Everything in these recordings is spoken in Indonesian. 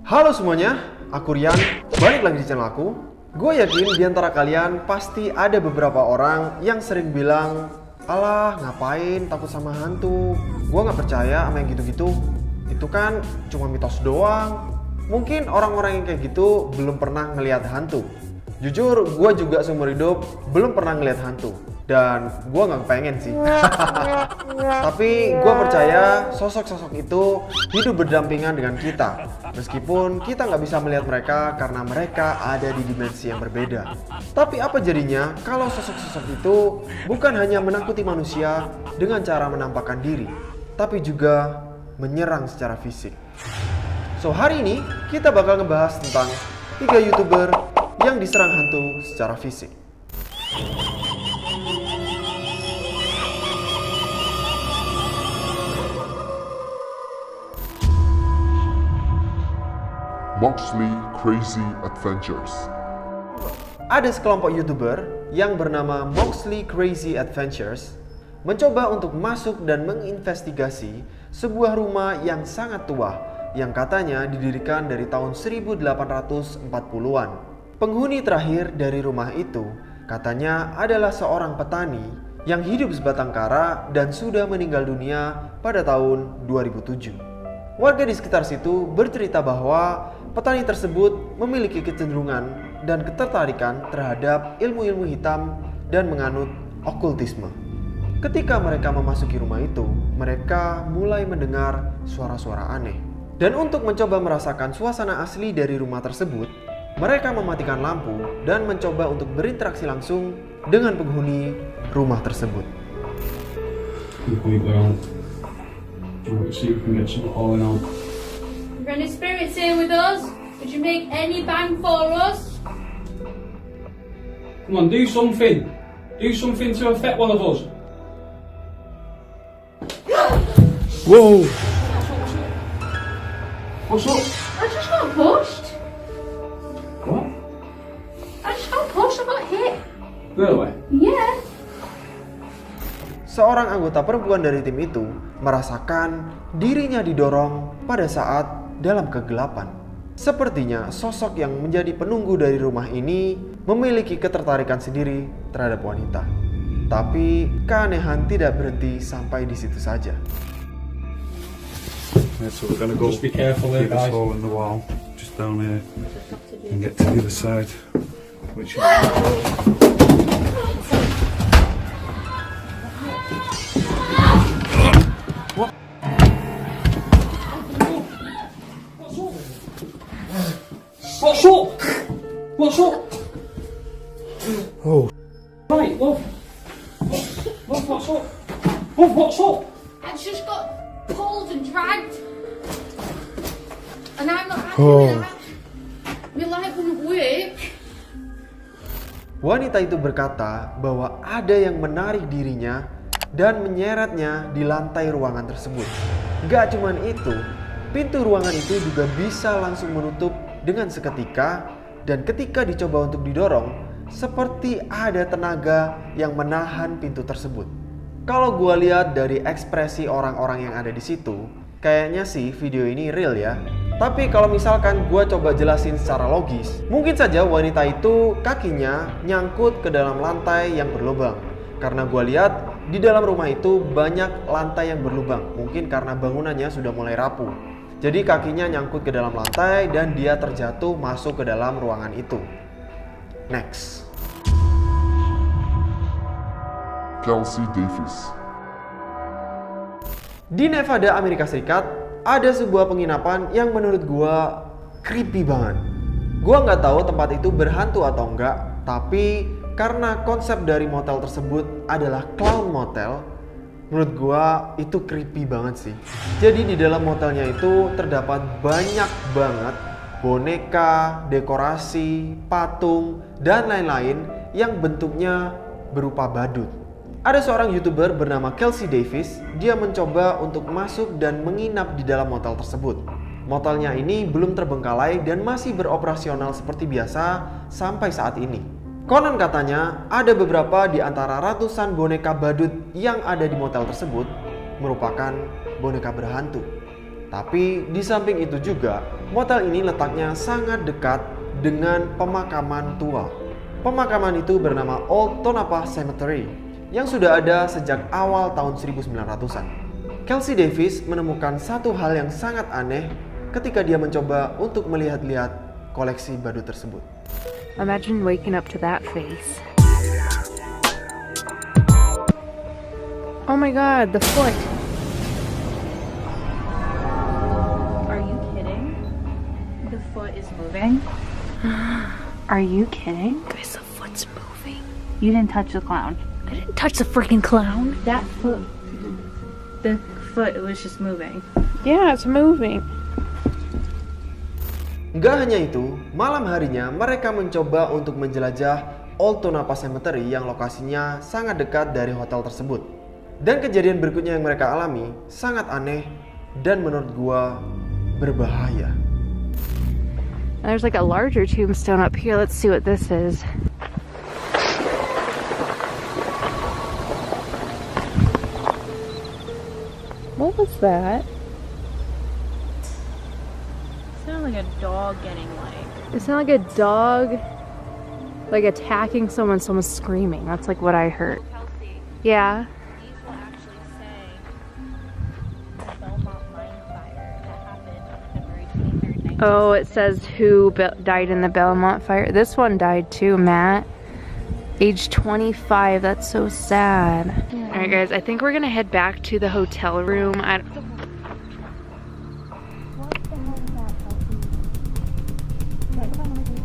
Halo semuanya, aku Rian, balik lagi di channel aku. Gue yakin di antara kalian pasti ada beberapa orang yang sering bilang, "Alah, ngapain takut sama hantu? Gue gak percaya sama yang gitu-gitu. Itu kan cuma mitos doang." Mungkin orang-orang yang kayak gitu belum pernah ngelihat hantu. Jujur, gue juga seumur hidup belum pernah ngelihat hantu. Dan gue gak pengen sih. Tapi gue percaya sosok-sosok itu hidup berdampingan dengan kita. Meskipun kita nggak bisa melihat mereka karena mereka ada di dimensi yang berbeda. Tapi apa jadinya kalau sosok-sosok itu bukan hanya menakuti manusia dengan cara menampakkan diri, tapi juga menyerang secara fisik. So hari ini kita bakal ngebahas tentang 3 YouTuber yang diserang hantu secara fisik. Moxley Crazy Adventures. Ada sekelompok YouTuber yang bernama Moxley Crazy Adventures mencoba untuk masuk dan menginvestigasi sebuah rumah yang sangat tua yang katanya didirikan dari tahun 1840-an. Penghuni terakhir dari rumah itu katanya adalah seorang petani yang hidup sebatang kara dan sudah meninggal dunia pada tahun 2007. Warga di sekitar situ bercerita bahwa petani tersebut memiliki kecenderungan dan ketertarikan terhadap ilmu-ilmu hitam dan menganut okultisme. Ketika mereka memasuki rumah itu, mereka mulai mendengar suara-suara aneh. Dan untuk mencoba merasakan suasana asli dari rumah tersebut, mereka mematikan lampu dan mencoba untuk berinteraksi langsung dengan penghuni rumah tersebut. See if we can get some calling out. Are any spirits here with us? Could you make any bang for us? Come on, do something. Do something to affect one of us. Wow! What's up? I just got pushed. What? I just got pushed. I got hit. Really? Yeah. Seorang anggota perempuan dari tim itu merasakan dirinya didorong pada saat dalam kegelapan. Sepertinya sosok yang menjadi penunggu dari rumah ini memiliki ketertarikan sendiri terhadap wanita. Tapi keanehan tidak berhenti sampai di situ saja. Yeah, so we're gonna go Just be careful there, through this guys. hole in the wall, just down here, and get to the other side. Which What's up? What's up? Oh, Right, love. Love, what's up? Love, what's up? I just got pulled and dragged. And I'm not happy Oh. with that. My life wouldn't work. Wanita itu berkata bahwa ada yang menarik dirinya dan menyeretnya di lantai ruangan tersebut. Gak cuman itu, pintu ruangan itu juga bisa langsung menutup dengan seketika, dan ketika dicoba untuk didorong, seperti ada tenaga yang menahan pintu tersebut. Kalau gua lihat dari ekspresi orang-orang yang ada di situ, kayaknya sih video ini real ya. Tapi kalau misalkan gua coba jelasin secara logis, mungkin saja wanita itu kakinya nyangkut ke dalam lantai yang berlubang. Karena gua lihat di dalam rumah itu banyak lantai yang berlubang, mungkin karena bangunannya sudah mulai rapuh. Jadi kakinya nyangkut ke dalam lantai dan dia terjatuh masuk ke dalam ruangan itu. Next. Kelsey Davis. Di Nevada, Amerika Serikat, ada sebuah penginapan yang menurut gua creepy banget. Gua nggak tahu tempat itu berhantu atau enggak, tapi karena konsep dari motel tersebut adalah clown motel, menurut gua itu creepy banget sih. Jadi di dalam motelnya itu terdapat banyak banget boneka, dekorasi, patung, dan lain-lain yang bentuknya berupa badut. Ada seorang YouTuber bernama Kelsey Davis, dia mencoba untuk masuk dan menginap di dalam motel tersebut. Motelnya ini belum terbengkalai dan masih beroperasional seperti biasa sampai saat ini. Konon katanya ada beberapa di antara ratusan boneka badut yang ada di motel tersebut merupakan boneka berhantu. Tapi di samping itu juga, motel ini letaknya sangat dekat dengan pemakaman tua. Pemakaman itu bernama Old Tonopah Cemetery yang sudah ada sejak awal tahun 1900-an. Kelsey Davis menemukan satu hal yang sangat aneh ketika dia mencoba untuk melihat-lihat koleksi badut tersebut. Imagine waking up to that face. Oh my god, the foot. Are you kidding? The foot is moving? Are you kidding? Guys, the foot's moving. You didn't touch the clown. I didn't touch the freaking clown. That foot. The foot was just moving. Yeah, it's moving. Nggak hanya itu, malam harinya mereka mencoba untuk menjelajah Old Tonopah Cemetery yang lokasinya sangat dekat dari hotel tersebut. Dan kejadian berikutnya yang mereka alami sangat aneh dan menurut gua berbahaya. There's like a larger tombstone up here. Let's see what this is. What was that? Sounded like a dog getting like. It sounded like a dog like attacking someone, someone's screaming. That's like what I heard. Kelsey, Yeah. these will actually say the Belmont mine fire that happened on February 23rd, 1960. Oh, it says who died in the Belmont fire. This one died too, Matt. Age 25. That's so sad. All right, guys. I think we're gonna head back to the hotel room.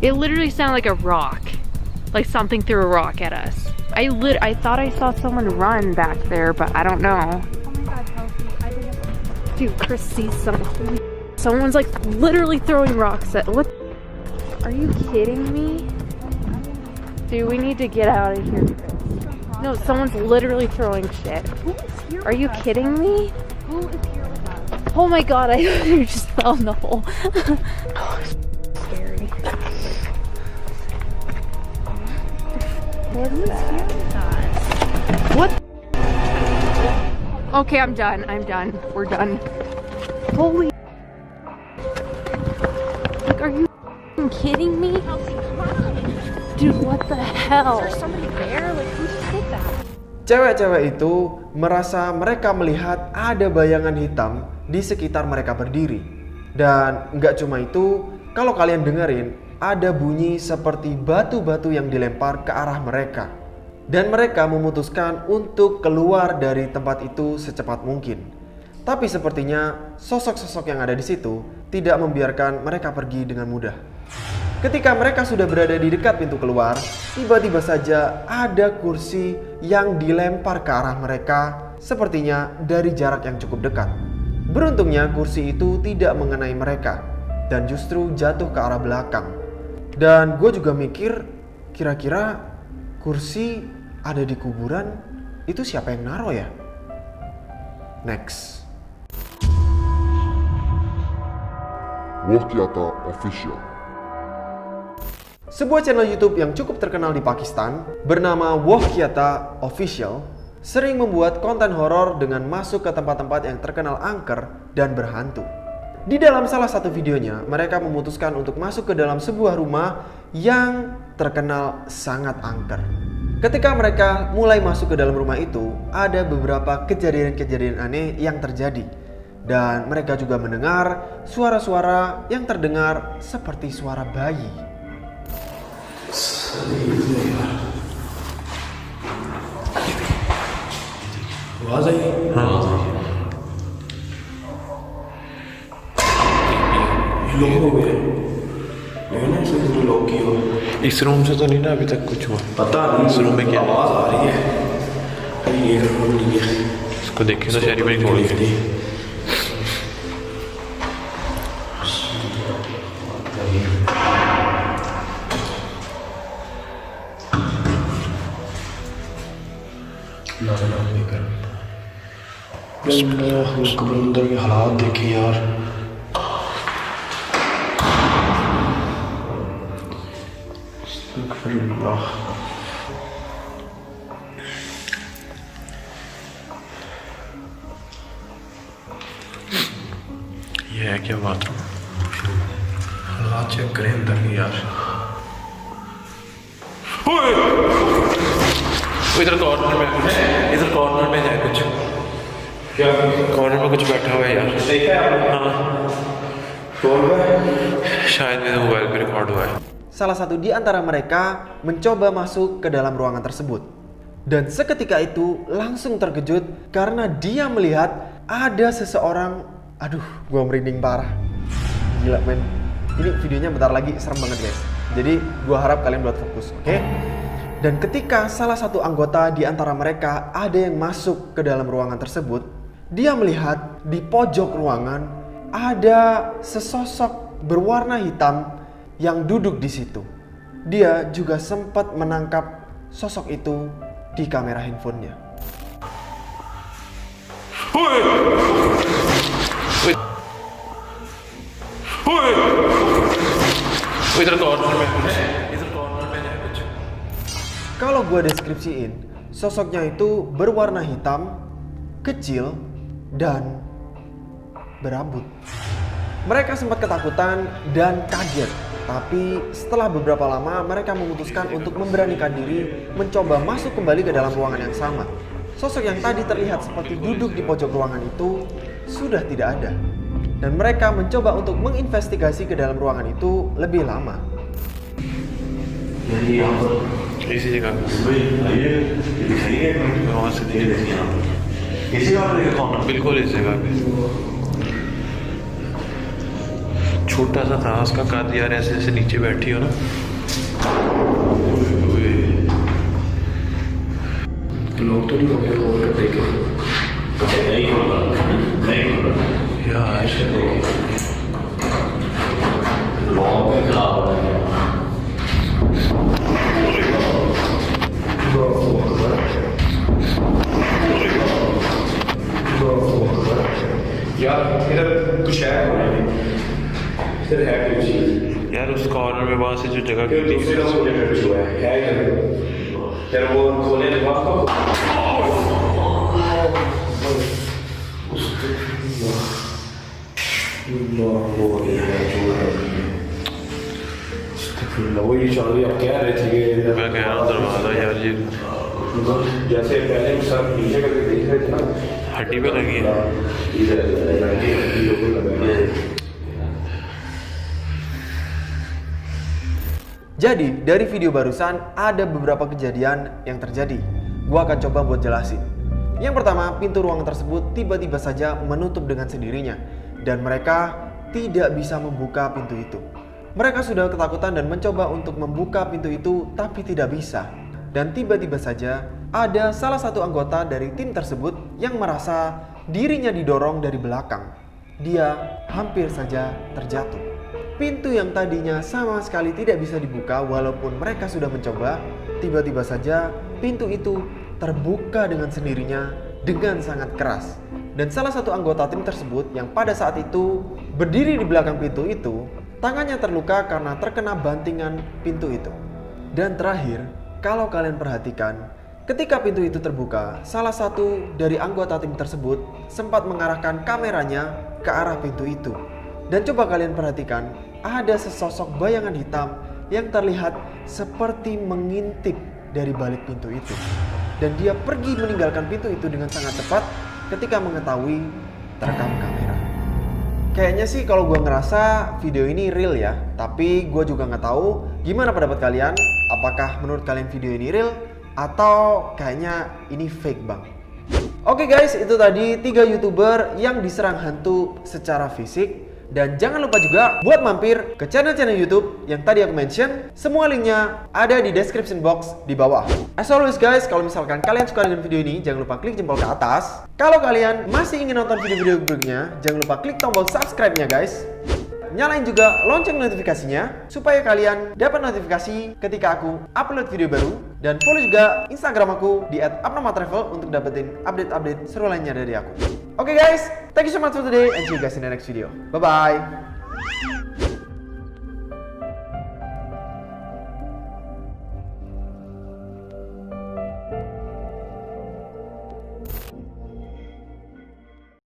It literally sounded like a rock, like something threw a rock at us. I thought I saw someone run back there, but I don't know. Oh my god, Kelsey, I didn't. Dude, Chris sees something. Someone's like literally throwing rocks at. What? Are you kidding me? Dude, we need to get out of here, Chris. No, someone's literally throwing shit. Who is here? Are you kidding me? Who is here with us? Oh my god, I just fell in the hole. Oh, it's scary. What is that? Here with us? What? Okay, I'm done. I'm done. We're done. Holy. Are you kidding me? Kelsey, come on. Dude, what the hell? Is there somebody there? Like, who just did that? Cewek-cewek itu merasa mereka melihat ada bayangan hitam di sekitar mereka berdiri. Dan nggak cuma itu, kalau kalian dengerin, ada bunyi seperti batu-batu yang dilempar ke arah mereka. Dan mereka memutuskan untuk keluar dari tempat itu secepat mungkin. Tapi sepertinya sosok-sosok yang ada di situ tidak membiarkan mereka pergi dengan mudah. Ketika mereka sudah berada di dekat pintu keluar, tiba-tiba saja ada kursi yang dilempar ke arah mereka, sepertinya dari jarak yang cukup dekat. Beruntungnya kursi itu tidak mengenai mereka dan justru jatuh ke arah belakang. Dan gue juga mikir, kira-kira kursi ada di kuburan, itu siapa yang naruh ya? Next. Wohkiata Official. Sebuah channel YouTube yang cukup terkenal di Pakistan bernama Wohkiata Official sering membuat konten horor dengan masuk ke tempat-tempat yang terkenal angker dan berhantu. Di dalam salah satu videonya, mereka memutuskan untuk masuk ke dalam sebuah rumah yang terkenal sangat angker. Ketika mereka mulai masuk ke dalam rumah itu, ada beberapa kejadian-kejadian aneh yang terjadi. Dan mereka juga mendengar suara-suara yang terdengar seperti suara bayi. आवाज आई लोग हो गए मैंने से लोग की हो इस रूम से तो नहीं ना अभी तक कुछ हुआ पता नहीं इस रूम में क्या आवाज आ रही है ये रूम नहीं है इसको देखे तो शहरी में गोली है अंदर के हालात देखे यार क्या बात है हालात चेक करें अंदर की यार इधर कॉर्नर में है कुछ क्या कॉर्नर में कुछ बैठा हुआ है यार देखा है आपने? हाँ शायद मेरे मोबाइल पे रिकॉर्ड हुआ है. Salah satu di antara mereka mencoba masuk ke dalam ruangan tersebut. Dan seketika itu langsung terkejut karena dia melihat ada seseorang. Aduh, gua merinding parah. Gila men. Ini videonya bentar lagi serem banget guys. Jadi gua harap kalian buat fokus, oke? Dan ketika salah satu anggota di antara mereka ada yang masuk ke dalam ruangan tersebut, dia melihat di pojok ruangan ada sesosok berwarna hitam yang duduk di situ. Dia juga sempat menangkap sosok itu di kamera handphonenya. Kalau gue deskripsiin, sosoknya itu berwarna hitam, kecil, dan berambut. Mereka sempat ketakutan dan kaget. Tapi setelah beberapa lama mereka memutuskan untuk memberanikan diri mencoba masuk kembali ke dalam ruangan yang sama. Sosok yang tadi terlihat seperti duduk di pojok ruangan itu sudah tidak ada. Dan mereka mencoba untuk menginvestigasi ke dalam ruangan itu lebih lama. इसी जगह बिल्कुल इस जगह पे छोटा सा था उसका कद यार ऐसे ऐसे नीचे बैठी हो ना लोग तो नहीं होंगे खोल कर देखे यार यार इधर कुछ है इधर है कुछ यार उस कॉर्नर में वहां से जो जगह की थी दूसरी तरफ जगह कुछ हुआ है इधर यार वो खोले तो बात को वही चल रही आप कह रहे थे कि मैं कह रहा हूँ दरवाजा यार ये जैसे पहले सब नीचे करके देख रहे थे ना हड्डी पे लगी है Jadi dari video barusan ada beberapa kejadian yang terjadi. Gua akan coba buat jelasin. Yang pertama, pintu ruangan tersebut tiba-tiba saja menutup dengan sendirinya dan mereka tidak bisa membuka pintu itu. Mereka sudah ketakutan dan mencoba untuk membuka pintu itu tapi tidak bisa. Dan tiba-tiba saja ada salah satu anggota dari tim tersebut yang merasa dirinya didorong dari belakang. Dia hampir saja terjatuh. Pintu yang tadinya sama sekali tidak bisa dibuka walaupun mereka sudah mencoba, tiba-tiba saja pintu itu terbuka dengan sendirinya dengan sangat keras. Dan salah satu anggota tim tersebut yang pada saat itu berdiri di belakang pintu itu, tangannya terluka karena terkena bantingan pintu itu. Dan terakhir, kalau kalian perhatikan, ketika pintu itu terbuka, salah satu dari anggota tim tersebut sempat mengarahkan kameranya ke arah pintu itu. Dan coba kalian perhatikan, ada sesosok bayangan hitam yang terlihat seperti mengintip dari balik pintu itu. Dan dia pergi meninggalkan pintu itu dengan sangat cepat ketika mengetahui terekam kamera. Kayaknya sih kalau gue ngerasa video ini real ya, tapi gue juga nggak tahu gimana pendapat kalian. Apakah menurut kalian video ini real atau kayaknya ini fake bang? Oke guys, itu tadi 3 YouTuber yang diserang hantu secara fisik. Dan jangan lupa juga buat mampir ke channel-channel YouTube yang tadi aku mention. Semua linknya ada di description box di bawah. As always guys, kalau misalkan kalian suka dengan video ini, jangan lupa klik jempol ke atas. Kalau kalian masih ingin nonton video-video berikutnya, jangan lupa klik tombol subscribe-nya guys. Nyalain juga lonceng notifikasinya supaya kalian dapat notifikasi ketika aku upload video baru. Dan follow juga Instagram aku di @abnormaltravel untuk dapetin update-update seru lainnya dari aku. Oke guys, thank you so much for today and see you guys in the next video. Bye-bye.